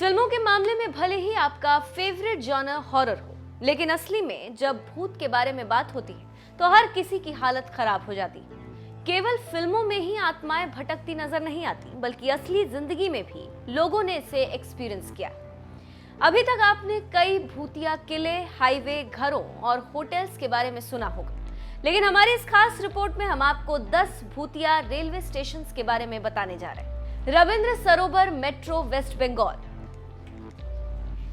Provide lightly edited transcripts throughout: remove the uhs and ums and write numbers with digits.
फिल्मों के मामले में भले ही आपका फेवरेट जॉनर हॉरर हो, लेकिन असली में जब भूत के बारे में बात होती है तो हर किसी की हालत खराब हो जाती है। केवल फिल्मों में ही आत्माएं भटकती नजर नहीं आती, बल्कि असली जिंदगी में भी लोगों ने इसे एक्सपीरियंस किया। अभी तक आपने कई भूतिया किले, हाईवे, घरों और होटल्स के बारे में सुना होगा, लेकिन हमारी इस खास रिपोर्ट में हम आपको 10 भूतिया रेलवे स्टेशंस के बारे में बताने जा रहे हैं। रविंद्र सरोवर मेट्रो, वेस्ट बंगाल।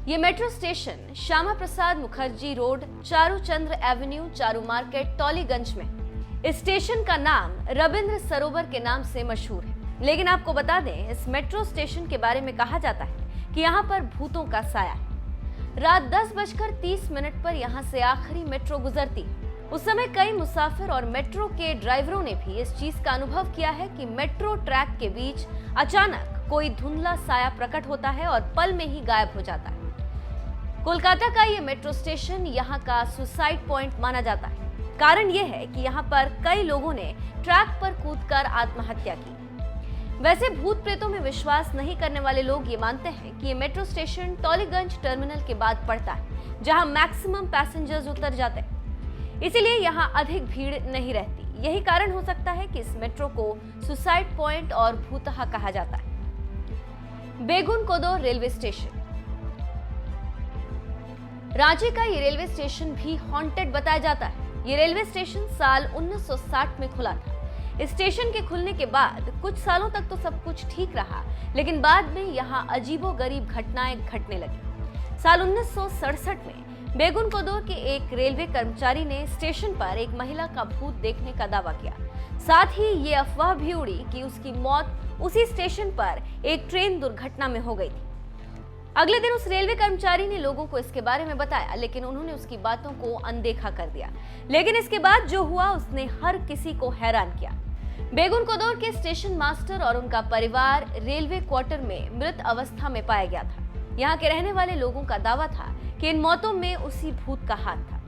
ये metro station Shyama Prasad Mukherjee road, Charuchandra avenue, Charu market, Tollygunge में। इस स्टेशन का नाम रविंद्र सरोवर के नाम से मशहूर है, लेकिन आपको बता दें, इस मेट्रो स्टेशन के बारे में कहा जाता है कि यहाँ पर भूतों का साया है। रात 10:30 पर यहाँ से आखिरी मेट्रो गुजरती है। उस समय कई मुसाफिर और मेट्रो के ड्राइवरों ने भी इस चीज का अनुभव किया है कि मेट्रो ट्रैक के बीच अचानक कोई धुंधला साया प्रकट होता है और पल में ही गायब हो जाता है। कोलकाता का ये मेट्रो स्टेशन यहाँ का सुसाइड पॉइंट माना जाता है। कारण यह है कि यहाँ पर कई लोगों ने ट्रैक पर कूदकर आत्महत्या की। वैसे भूत प्रेतों में विश्वास नहीं करने वाले लोग ये मानते हैं कि ये मेट्रो स्टेशन टॉलीगंज टर्मिनल के बाद पड़ता है, जहाँ मैक्सिमम पैसेंजर्स उतर जाते हैं। इसीलिए यहाँ अधिक भीड़ नहीं रहती। यही कारण हो सकता है कि इस मेट्रो को सुसाइड पॉइंट और भूतहा कहा जाता है। बेगुनकोदो रेलवे स्टेशन। रांची का ये रेलवे स्टेशन भी हॉन्टेड बताया जाता है। ये रेलवे स्टेशन साल 1960 में खुला था। इस स्टेशन के खुलने के बाद कुछ सालों तक तो सब कुछ ठीक रहा, लेकिन बाद में यहाँ अजीबोगरीब घटनाएं घटने लगी। साल 1967 में बेगुनकोदो के एक रेलवे कर्मचारी ने स्टेशन पर एक महिला का भूत देखने का दावा किया। साथ ही ये अफवाह भी उड़ी कि उसकी मौत उसी स्टेशन पर एक ट्रेन दुर्घटना में हो गई थी। अगले दिन उस रेलवे कर्मचारी ने लोगों को इसके बारे में बताया, लेकिन उन्होंने उसकी बातों को अनदेखा कर दिया। लेकिन इसके बाद जो हुआ उसने हर किसी को हैरान किया। बेगुनकोदो के स्टेशन मास्टर और उनका परिवार रेलवे क्वार्टर में मृत अवस्था में पाया गया था। यहाँ के रहने वाले लोगों का दावा था कि इन मौतों में उसी भूत का हाथ था।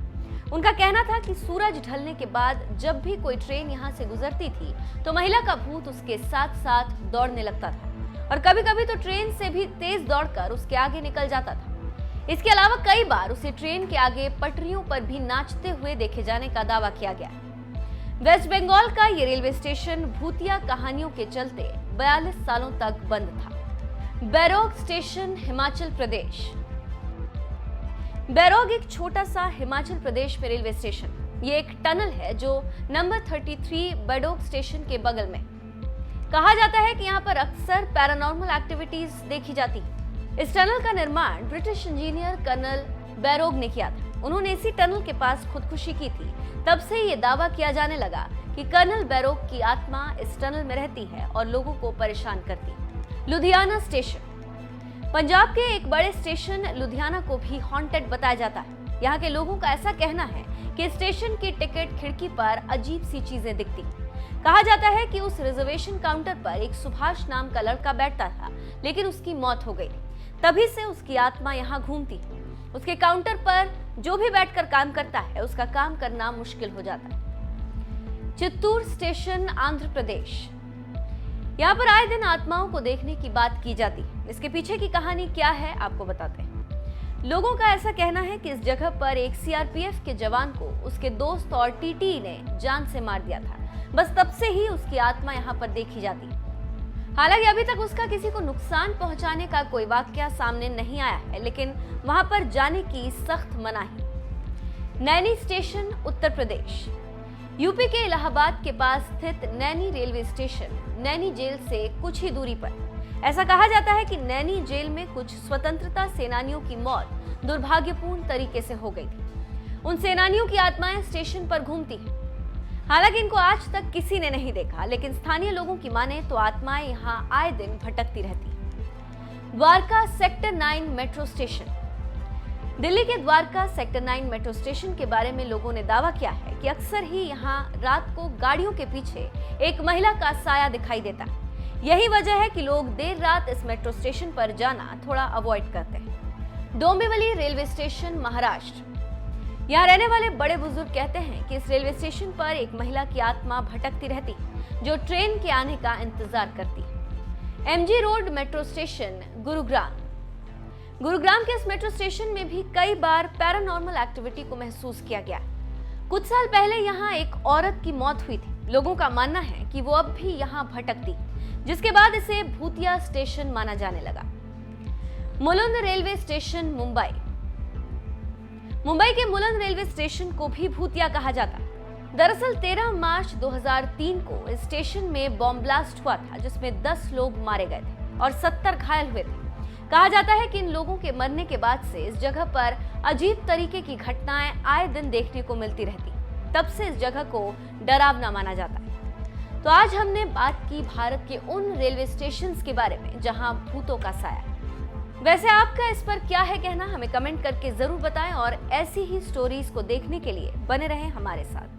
उनका कहना था कि सूरज ढलने के बाद जब भी कोई ट्रेन यहाँ से गुजरती थी तो महिला का भूत उसके साथ साथ दौड़ने लगता था, और कभी कभी तो ट्रेन से भी तेज दौड़कर उसके आगे निकल जाता था। इसके अलावा कई बार उसे ट्रेन के आगे पटरियों पर भी नाचते हुए देखे जाने का दावा किया गया। वेस्ट बंगाल का ये रेलवे स्टेशन भूतिया कहानियों के चलते 42 सालों तक बंद था। बैरोग स्टेशन, हिमाचल प्रदेश। बैरोग एक छोटा सा हिमाचल प्रदेश में रेलवे स्टेशन। ये एक टनल है जो नंबर 33 बैरोग स्टेशन के बगल में। कहा जाता है कि यहाँ पर अक्सर पैरानॉर्मल एक्टिविटीज देखी जाती है। इस टनल का निर्माण ब्रिटिश इंजीनियर कर्नल बैरोग ने किया था। उन्होंने इसी टनल के पास खुदकुशी की थी। तब से ये दावा किया जाने लगा कि कर्नल बैरोग की आत्मा इस टनल में रहती है और लोगों को परेशान करती है। लुधियाना स्टेशन। पंजाब के एक बड़े स्टेशन लुधियाना को भी हॉन्टेड बताया जाता है। यहाँ के लोगों का ऐसा कहना है कि स्टेशन की टिकट खिड़की पर अजीब सी चीजें दिखती। कहा जाता है कि उस रिजर्वेशन काउंटर पर एक सुभाष नाम का लड़का बैठता था, लेकिन उसकी मौत हो गई। तभी से उसकी आत्मा यहाँ घूमती है। उसके काउंटर पर जो भी बैठकर काम करता है, उसका काम करना मुश्किल हो जाता है। चित्तूर स्टेशन, आंध्र प्रदेश। यहाँ पर आए दिन आत्माओं को देखने की बात की जाती है। इसके पीछे की कहानी क्या है, आपको बताते हैं। लोगों का ऐसा कहना है कि इस जगह पर एक सीआरपीएफ के जवान को उसके दोस्त और टीटी ने जान से मार दिया था। बस तब से ही उसकी आत्मा यहाँ पर देखी जाती है। हालांकि अभी तक उसका किसी को नुकसान पहुंचाने का कोई वाकया सामने नहीं आया है, लेकिन वहां पर जाने की सख्त मनाही। नैनी स्टेशन, उत्तर प्रदेश। यूपी के इलाहाबाद के पास स्थित Naini railway station Naini jail से कुछ ही दूरी पर। ऐसा कहा जाता है कि नैनी जेल में कुछ स्वतंत्रता सेनानियों की मौत दुर्भाग्यपूर्ण तरीके से हो गई थी। उन सेनानियों की आत्माएं स्टेशन पर घूमती हैं। हालांकि इनको आज तक किसी ने नहीं देखा, लेकिन स्थानीय लोगों की माने तो आत्माएं यहाँ आए दिन भटकती रहती। Dwarka sector 9 metro station. Delhi के द्वारका सेक्टर 9 मेट्रो स्टेशन के बारे में लोगों ने दावा किया है कि अक्सर ही यहाँ रात को गाड़ियों के पीछे एक महिला का साया दिखाई देता है। यही वजह है कि लोग देर रात इस मेट्रो स्टेशन पर जाना थोड़ा अवॉइड करते हैं। Dombivli railway station, Maharashtra. यहाँ रहने वाले बड़े बुजुर्ग कहते हैं कि इस रेलवे स्टेशन पर एक महिला की आत्मा भटकती रहती है, जो ट्रेन के आने का इंतजार करती है। MG road metro station, Gurugram. Gurugram के इस मेट्रो स्टेशन में भी कई बार पैरानॉर्मल एक्टिविटी को महसूस किया गया। कुछ साल पहले यहाँ एक औरत की मौत हुई थी। लोगों का मानना है कि वो अब भी यहाँ भटकती, जिसके बाद इसे भूतिया स्टेशन माना जाने लगा। मुलुंड रेलवे स्टेशन मुंबई के मुलुंड रेलवे स्टेशन को भी भूतिया कहा जाता। दरअसल 13 मार्च 2003 को इस स्टेशन में बॉम्ब ब्लास्ट हुआ था, जिसमें 10 लोग मारे गए थे और 70 घायल हुए थे। कहा जाता है कि इन लोगों के मरने के बाद से इस जगह पर अजीब तरीके की घटनाएं आए दिन देखने को मिलती रहती। तब से इस जगह को डरावना माना जाता है। तो आज हमने बात की भारत के उन रेलवे स्टेशंस के बारे में जहां भूतों का साया है। वैसे आपका इस पर क्या है कहना, हमें कमेंट करके जरूर बताएं और ऐसी ही स्टोरीज को देखने के लिए बने रहें हमारे साथ।